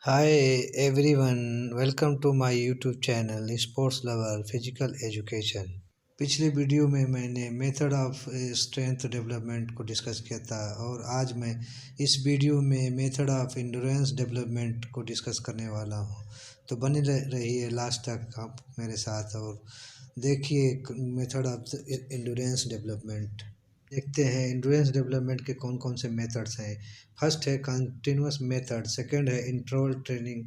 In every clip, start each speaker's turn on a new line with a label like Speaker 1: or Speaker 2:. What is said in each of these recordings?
Speaker 1: Hi everyone, welcome to my YouTube channel Sports Lover Physical Education। पिछले video में मैंने method of strength development को discuss किया था और आज मैं इस वीडियो में मेथड ऑफ एंड्योरेंस डेवलपमेंट को डिस्कस करने वाला हूँ। तो बने रहिए लास्ट तक आप मेरे साथ और देखिए मेथड ऑफ एंड्योरेंस डेवलपमेंट। देखते हैं एंड्योरेंस डेवलपमेंट के कौन कौन से मेथड्स हैं। फर्स्ट है कंटिन्यूस मेथड, सेकंड है interval training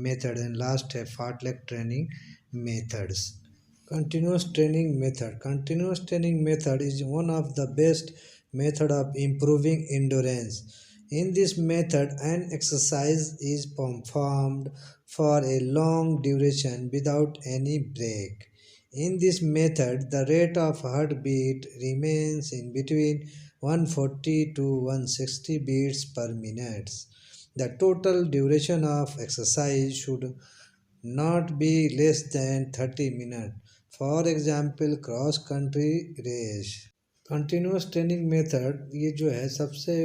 Speaker 1: method and last है fartlek training methods. Continuous training method is one of the best method of improving endurance. In this method, an exercise is performed for a long duration without any break. In this method, the rate of heartbeat remains in between 140 to 160 beats per minute. The total duration of exercise should not be less than 30 minutes. For example cross country race. Continuous training method ये जो है सबसे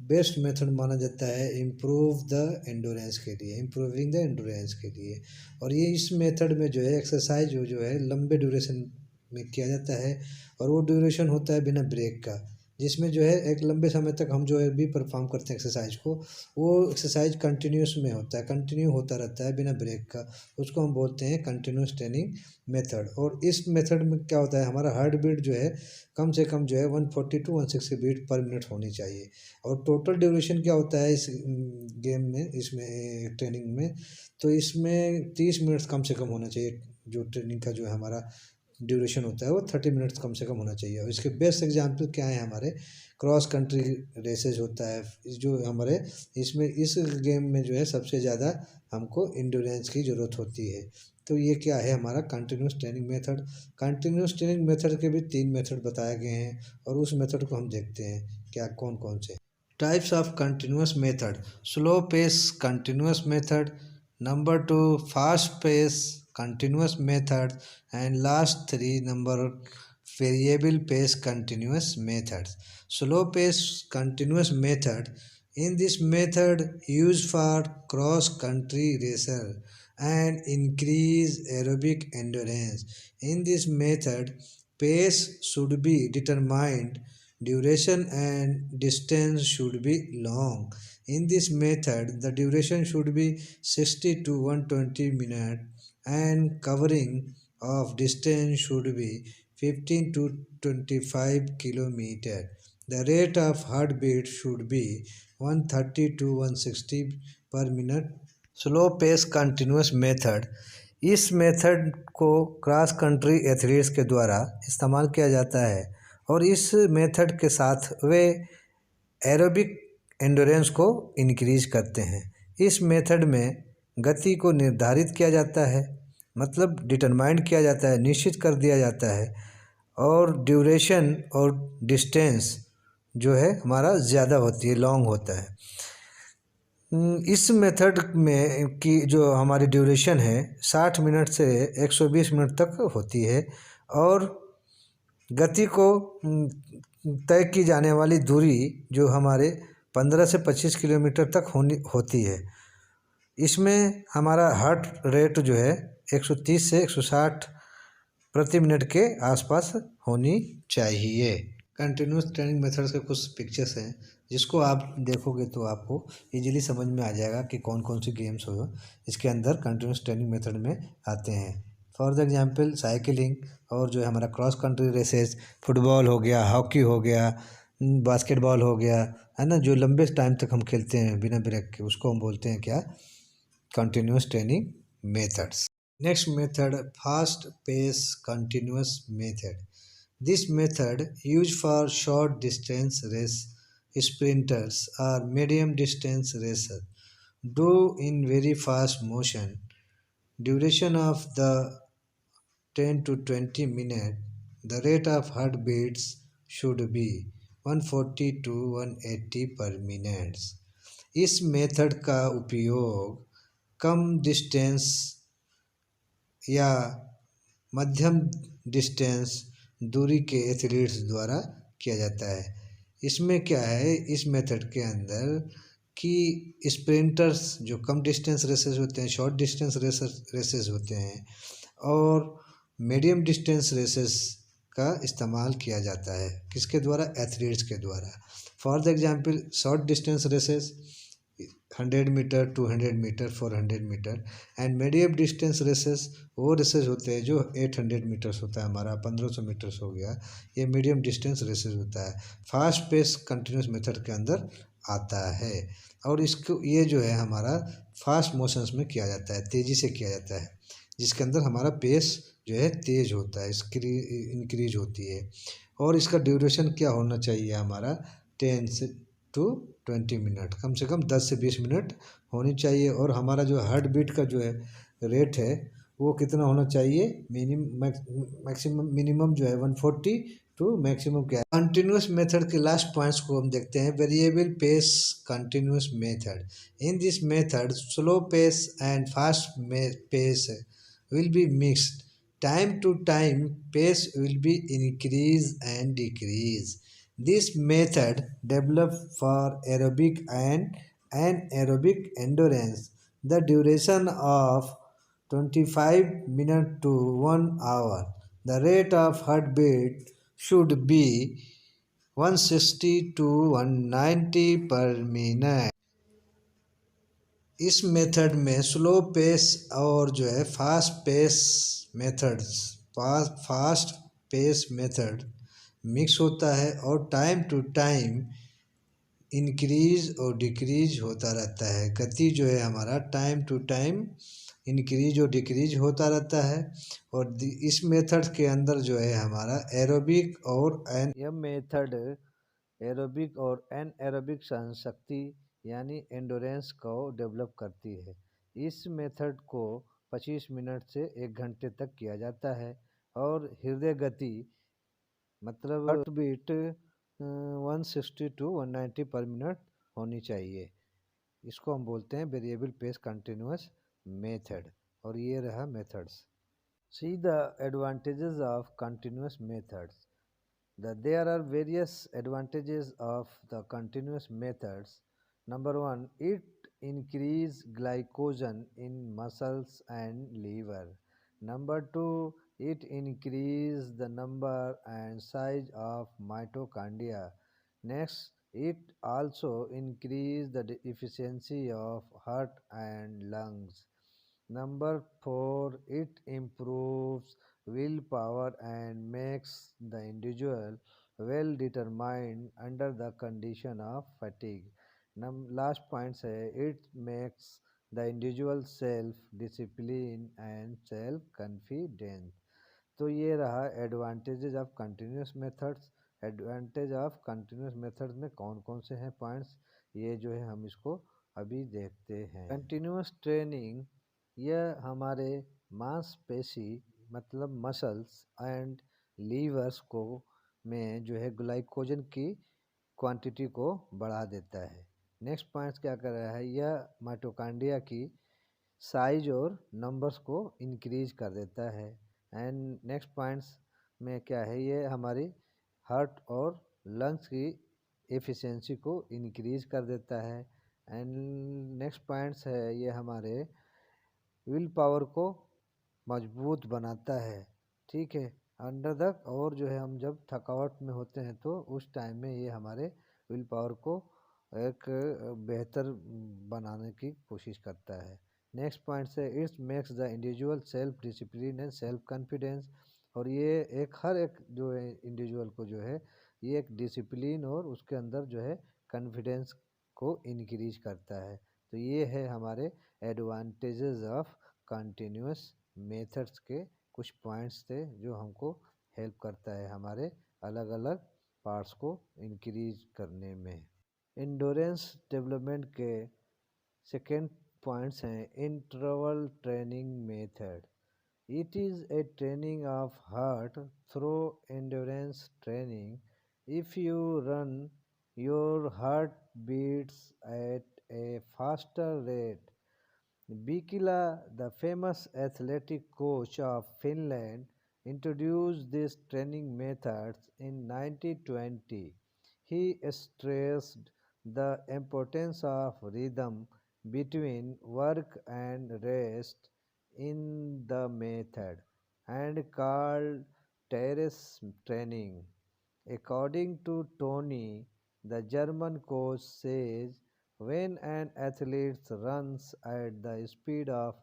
Speaker 1: best method माना जाता है improve the endurance के लिए, improving the endurance के लिए। और ये इस मेथड में जो है एक्सरसाइज जो है लंबे ड्यूरेशन में किया जाता है और वो ड्यूरेशन होता है बिना ब्रेक का, जिसमें जो है एक लंबे समय तक हम जो है भी परफॉर्म करते हैं एक्सरसाइज को, वो एक्सरसाइज कंटिन्यूस में होता है, कंटिन्यू होता रहता है बिना ब्रेक का। उसको हम बोलते हैं कंटिन्यूस ट्रेनिंग मेथड। और इस मेथड में क्या होता है, हमारा हार्ट बीट जो है कम से कम जो है 140 टू 160 बीट पर मिनट होनी चाहिए। और टोटल ड्यूरेशन क्या होता है इस गेम में, इसमें ट्रेनिंग में, तो इसमें 30 मिनट्स कम से कम होना चाहिए। जो ट्रेनिंग का जो है हमारा ड्यूरेशन होता है वो 30 मिनट्स कम से कम होना चाहिए। और इसके बेस्ट एग्जाम्पल क्या है, हमारे क्रॉस कंट्री रेसेस होता है जो हमारे इसमें इस गेम में जो है सबसे ज़्यादा हमको इंड्योरेंस की ज़रूरत होती है। तो ये क्या है हमारा continuous training method. Continuous training method के भी 3 मेथड बताए गए हैं और उस मेथड को हम देखते हैं क्या कौन कौन से। Types of continuous method, slow pace continuous method, number 2 fast pace continuous method, and last 3 number variable pace continuous methods. Slow pace continuous method, in this method used for cross country racer and increase aerobic endurance. In this method pace should be determined, duration and distance should be long. In this method the duration should be 60 to 120 minutes and covering of distance should be 15 to 25 kilometer. The rate of heartbeat should be 130 to 160 per minute. Slow pace continuous method, इस मेथड को cross country athletes के द्वारा इस्तेमाल किया जाता है और इस मेथड के साथ वे एरोबिक एंडोरेंस को इंक्रीज करते हैं। इस मेथड में गति को निर्धारित किया जाता है, मतलब डिटरमाइंड किया जाता है, निश्चित कर दिया जाता है, और ड्यूरेशन और डिस्टेंस जो है हमारा ज़्यादा होती है, लॉन्ग होता है। इस मेथड में की जो हमारी ड्यूरेशन है 60 मिनट से 120 मिनट तक होती है और गति को तय की जाने वाली दूरी जो हमारे 15 से 25 किलोमीटर तक होती है। इसमें हमारा हार्ट रेट जो है 130 से 160 प्रति मिनट के आसपास होनी चाहिए। कंटिन्यूस ट्रेनिंग मेथड्स के कुछ पिक्चर्स हैं जिसको आप देखोगे तो आपको इजीली समझ में आ जाएगा कि कौन कौन सी गेम्स हो इसके अंदर कंटिन्यूस ट्रेनिंग मेथड में आते हैं। फॉर द एग्जांपल साइकिलिंग और जो है हमारा क्रॉस कंट्री रेसेस, फुटबॉल हो गया, हॉकी हो गया, बास्केटबॉल हो गया, है ना, जो लंबे टाइम तक हम खेलते हैं बिना ब्रेक के, उसको हम बोलते हैं क्या, continuous training methods. Next method, fast pace continuous method. This method used for short distance race sprinters or medium distance racers do in very fast motion. Duration of the 10 to 20 minutes. The rate of heartbeats should be 140 to 180 per minute. इस method का उपयोग कम distance या मध्यम distance दूरी के athletes द्वारा किया जाता है। इसमें क्या है, इस मेथड के अंदर कि स्प्रिंटर्स जो कम डिस्टेंस रेसेस होते हैं, शॉर्ट डिस्टेंस रेसेस होते हैं और मीडियम डिस्टेंस रेसेस का इस्तेमाल किया जाता है। किसके द्वारा? एथलीट्स के द्वारा। For the example short distance races 100 meter, 200 meter, 400 meter and medium distance races वो रेसेस होते हैं जो 800 मीटर्स होता है हमारा, 1500 मीटर्स हो गया, ये मीडियम डिस्टेंस रेसेस होता है। फास्ट पेस कंटिन्यूस मेथड के अंदर आता है और इसको ये जो है हमारा फास्ट मोशंस में किया जाता है, तेज़ी से किया जाता है, जिसके अंदर हमारा पेस जो है तेज़ होता है, इसकी इंक्रीज होती है। और इसका ड्यूरेशन क्या होना चाहिए हमारा? 10 to 20 मिनट, कम से कम 10 से 20 मिनट होनी चाहिए। और हमारा जो हार्ट बीट का जो है रेट है वो कितना होना चाहिए? मैक्सिमम मिनिमम जो है 140 टू मैक्सिमम क्या है। कंटिन्यूस मेथड के लास्ट पॉइंट्स को हम देखते हैं। Variable pace continuous method. In this method slow pace and fast pace will be mixed. Time to time, pace will be increase and decrease. This method developed for aerobic and anaerobic endurance. The duration of 25 minutes to 1 hour. The rate of heartbeat should be 160 to 190 per minute. इस method में slow pace और जो है fast pace method mix होता है और time to time increase और decrease होता रहता है। गति जो है हमारा टाइम टू टाइम इंक्रीज और डिक्रीज होता रहता है। और इस मेथड के अंदर जो है हमारा एरोबिक और एन यह मेथड एरोबिक और एनएरोबिक सहनशक्ति यानी एंडोरेंस को डेवलप करती है। इस मेथड को 25 मिनट से 1 घंटे तक किया जाता है और हृदय गति मतलब हार्ट बीट 160 टू 190 पर मिनट होनी चाहिए। इसको हम बोलते हैं वेरिएबल पेस कंटिन्यूस मेथड। और ये रहा methods. See the advantages of continuous methods. There are various advantages of the continuous methods. Number one, it increase glycogen in muscles and liver. Number two, it increase the number and size of mitochondria. Next, it also increase the efficiency of heart and lungs. Number four, it improves willpower and makes the individual well determined under the condition of fatigue. Last point say it makes the individual self discipline and self confidence. तो ये रहा advantages of continuous methods. Advantage of continuous methods में कौन कौन से हैं points, ये जो है हम इसको अभी देखते हैं। कंटिन्यूस ट्रेनिंग यह हमारे मांसपेशी मतलब मसल्स एंड लीवर्स को में जो है ग्लाइकोजन की क्वांटिटी को बढ़ा देता है। नेक्स्ट पॉइंट्स क्या कर रहा है? यह माइटोकॉन्ड्रिया की साइज और नंबर्स को इंक्रीज कर देता है। एंड नेक्स्ट पॉइंट्स में क्या है? ये हमारी हार्ट और लंग्स की एफिशिएंसी को इंक्रीज कर देता है। एंड नेक्स्ट पॉइंट्स है ये हमारे विल पावर को मजबूत बनाता है। ठीक है, अंडर द और जो है हम जब थकावट में होते हैं तो उस टाइम में ये हमारे विल पावर को एक बेहतर बनाने की कोशिश करता है। नेक्स्ट पॉइंट से it's makes the individual self discipline and self confidence. और ये हर एक जो है इंडिविजुअल को जो है ये एक डिसिप्लिन और उसके अंदर जो है कॉन्फिडेंस को इंक्रीज करता है। तो ये है हमारे एडवांटेजेस ऑफ कंटिन्यूस मेथड्स के कुछ पॉइंट्स थे जो हमको हेल्प करता है हमारे अलग अलग पार्ट्स को इंक्रीज करने में। इंडोरेंस डेवलपमेंट के सेकेंड पॉइंट्स हैं interval training method. It is a training of heart through endurance training. If you run your heart beats at a faster rate. Bikila, the famous athletic coach of Finland, introduced these training methods in 1920. He stressed the importance of rhythm between work and rest in the method and called terrace training. According to Tony, the German coach says when an athlete runs at the speed of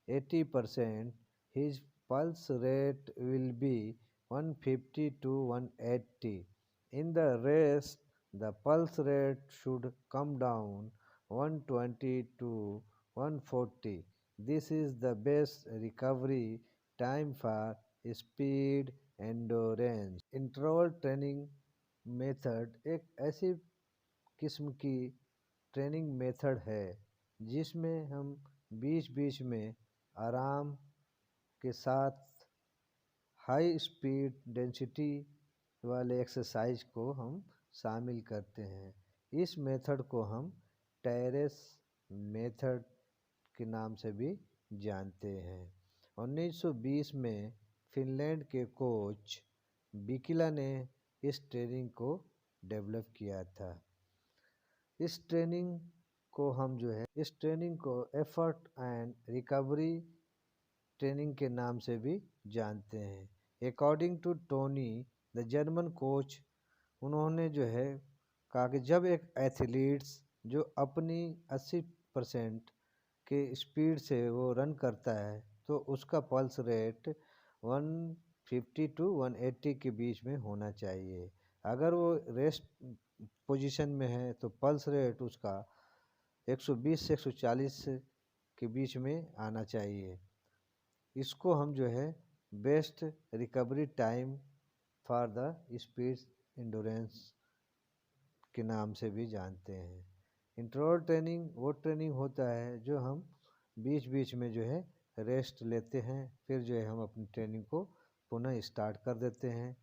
Speaker 1: 80%, his pulse rate will be 150 to 180. In the race, the pulse rate should come down 120 to 140. This is the best recovery time for speed endurance. Interval training method एक ऐसी किस्म की training method है जिसमें हम बीच बीच में आराम के साथ हाई स्पीड डेंसिटी वाले एक्सरसाइज को हम शामिल करते हैं। इस मेथड को हम टेरेस मेथड के नाम से भी जानते हैं। 1920 में फिनलैंड के कोच बिकिला ने इस ट्रेनिंग को डेवलप किया था। इस ट्रेनिंग को एफर्ट एंड रिकवरी ट्रेनिंग के नाम से भी जानते हैं। According to Tony the German coach, उन्होंने कहा कि जब एक एथलीट्स जो अपनी 80% के स्पीड से वो रन करता है तो उसका पल्स रेट 150 टू 180 के बीच में होना चाहिए। अगर वो रेस्ट पोजीशन में है तो पल्स रेट उसका 120 से 140 के बीच में आना चाहिए। इसको हम best recovery time for the speed endurance के नाम से भी जानते हैं। इंटरवल ट्रेनिंग वो ट्रेनिंग होता है जो हम बीच बीच में रेस्ट लेते हैं, फिर हम अपनी ट्रेनिंग को पुनः स्टार्ट कर देते हैं।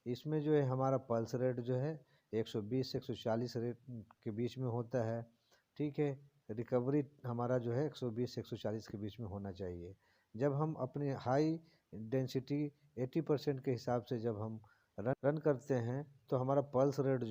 Speaker 1: इसमें हमारा पल्स रेट 120 से 140 रेट के बीच में होता है। ठीक है, रिकवरी हमारा 120 से 140 के बीच में होना चाहिए। जब हम अपने हाई डेंसिटी 80% के हिसाब से जब हम रन करते हैं तो हमारा पल्स रेट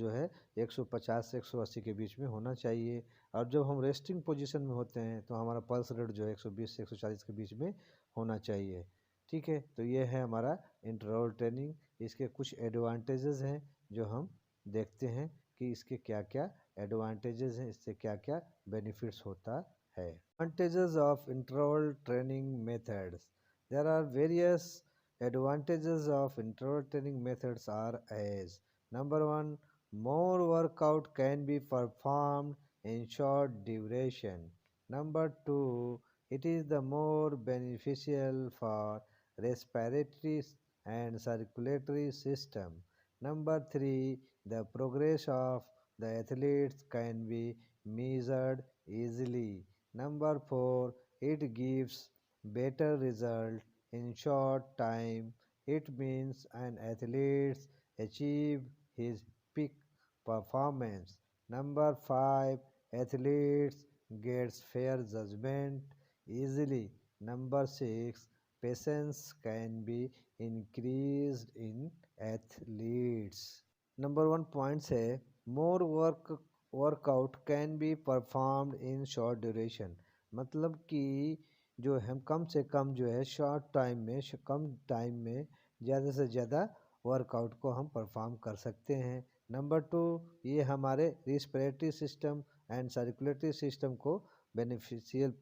Speaker 1: 150 से 180 के बीच में होना चाहिए। और जब हम रेस्टिंग पोजीशन में होते हैं तो हमारा पल्स रेट 120 से 140 के बीच में होना चाहिए। ठीक है, तो ये है हमारा इंटरवल ट्रेनिंग। इसके कुछ एडवांटेजेस हैं जो हम देखते हैं कि इसके क्या क्या एडवांटेजेस हैं, इससे क्या क्या बेनिफिट्स होता है। Advantages of interval training methods. There are various advantages of interval training methods are as number one, more workout can be performed in short duration. Number two, it is the more beneficial for respiratory and circulatory system. Number three, the progress of the athletes can be measured easily. Number four, it gives better result in short time. It means an athlete achieve his peak performance. Number five, athletes gets fair judgment easily. Number six, patience can be increased in athletes. Number 1 points है more workout can be performed in short duration. मतलब कि हम कम से कम short time में कम time में ज़्यादा से ज़्यादा वर्कआउट को हम परफॉर्म कर सकते हैं। नंबर 2, ये हमारे respiratory system and circulatory system को बेनिफिशियल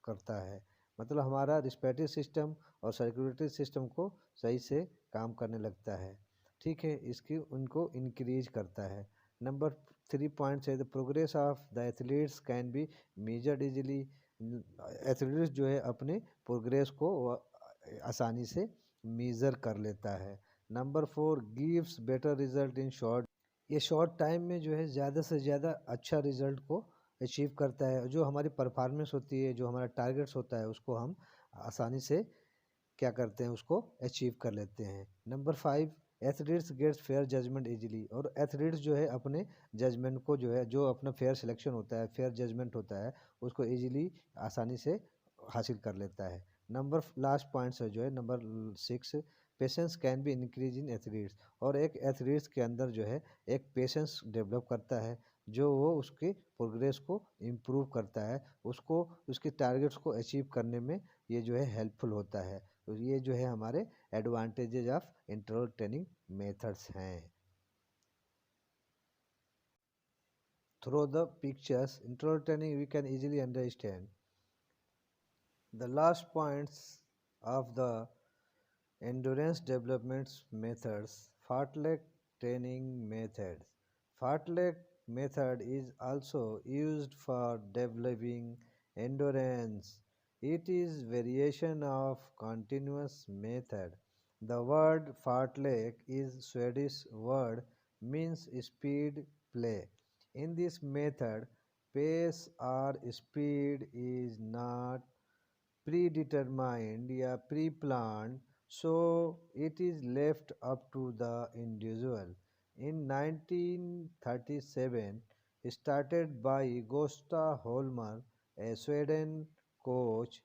Speaker 1: करता है। मतलब हमारा रिस्पिरेटरी सिस्टम और सर्कुलेटरी सिस्टम को सही से काम करने लगता है। ठीक है, इसकी उनको इंक्रीज करता है। नंबर 3 पॉइंट्स है the progress of the athletes can be measured easily. Athletes अपने प्रोग्रेस को आसानी से मेज़र कर लेता है। Number 4 gives better result in short. ये शॉर्ट टाइम में ज़्यादा से ज़्यादा अच्छा रिजल्ट को अचीव करता है। जो हमारी परफॉर्मेंस होती है, जो हमारा टारगेट्स होता है, उसको हम आसानी से क्या करते हैं, उसको अचीव कर लेते हैं। Number 5 athletes gets fair judgement easily. और एथलीट्स अपने जजमेंट को जो अपना फेयर सिलेक्शन होता है, फेयर जजमेंट होता है, उसको इजीली आसानी से हासिल कर लेता है। नंबर लास्ट पॉइंट्स है number 6 patience can be increase in athletes. और एक एथलीट्स के अंदर एक पेशेंस डेवलप करता है। जो वो उसके प्रोग्रेस को इम्प्रूव करता है, उसको उसके टारगेट्स को अचीव करने में ये जो है हेल्पफुल होता है। तो ये जो है हमारे advantages of interval training methods हैं। Through the pictures interval training we can easily understand the last points of the endurance development methods. Fartlek training methods. Fartlek method is also used for developing endurance. It is variation of continuous method. The word fartlek is Swedish word means speed play. In this method, pace or speed is not predetermined या pre-planned, so it is left up to the individual. In 1937, started by Gösta Holmer, a Sweden coach,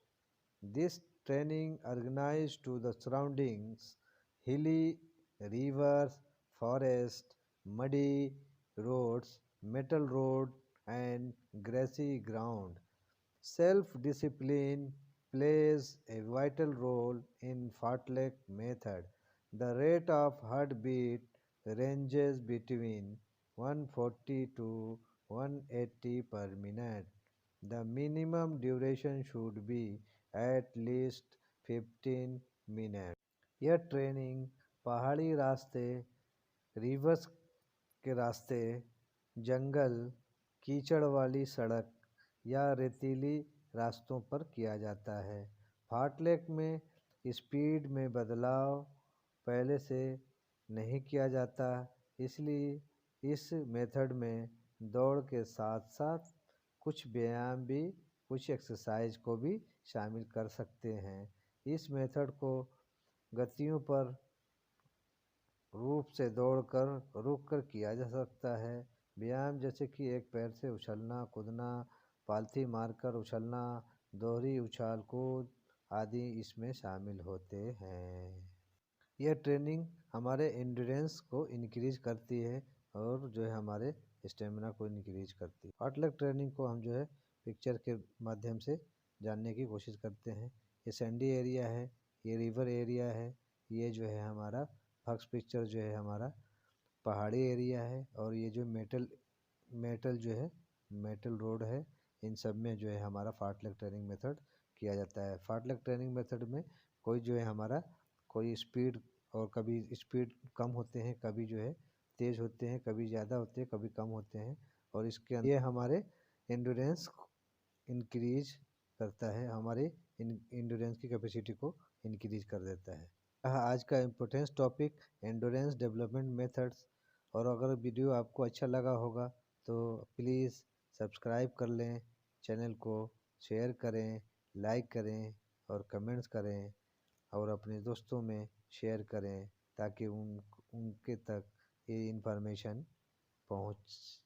Speaker 1: this training organized to the surroundings, hilly rivers, forest, muddy roads, metal road and grassy ground. Self-discipline plays a vital role in Fartlek method. The rate of heartbeat ranges between 140 to 180 per minute. The minimum duration should be at least 15 minutes. यह training पहाड़ी रास्ते, reverse के रास्ते, जंगल, कीचड़ वाली सड़क या रेतीली रास्तों पर किया जाता है। फार्टलेक में स्पीड में बदलाव पहले से नहीं किया जाता, इसलिए इस मेथड में दौड़ के साथ साथ कुछ व्यायाम भी, कुछ एक्सरसाइज को भी शामिल कर सकते हैं। इस मेथड को गतियों पर रूप से दौड़कर रुककर किया जा सकता है। व्यायाम जैसे कि एक पैर से उछलना, कूदना, पालथी मारकर उछलना, दोहरी उछाल कूद आदि इसमें शामिल होते हैं। यह ट्रेनिंग हमारे एंड्योरेंस को इंक्रीज करती है और जो है हमारे स्टेमिना को इंक्रीज करती है। फार्टलेक ट्रेनिंग को हम जो है पिक्चर के माध्यम से जानने की कोशिश करते हैं। ये सैंडी एरिया है, ये रिवर एरिया है, ये जो है हमारा फर्स्ट पिक्चर जो है हमारा पहाड़ी एरिया है, और ये जो मेटल जो है मेटल रोड है, इन सब में जो है हमारा फार्टलेक ट्रेनिंग मेथड किया जाता है। फार्टलेक ट्रेनिंग मेथड में कोई जो है हमारा कोई स्पीड, और कभी स्पीड कम होते हैं, कभी जो है तेज़ होते हैं, कभी ज़्यादा होते हैं, कभी कम होते हैं, और इसके ये हमारे एंड्योरेंस इंक्रीज करता है, हमारे एंड्योरेंस की कैपेसिटी को इंक्रीज कर देता है। आज का importance topic endurance development methods. और अगर वीडियो आपको अच्छा लगा होगा तो प्लीज़ सब्सक्राइब कर लें, चैनल को शेयर करें, लाइक करें और कमेंट्स करें, और अपने दोस्तों में शेयर करें ताकि उनके तक ये इन्फॉर्मेशन पहुंच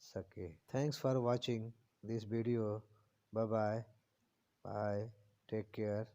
Speaker 1: सके। Thanks for watching this video. Bye bye, bye, take care.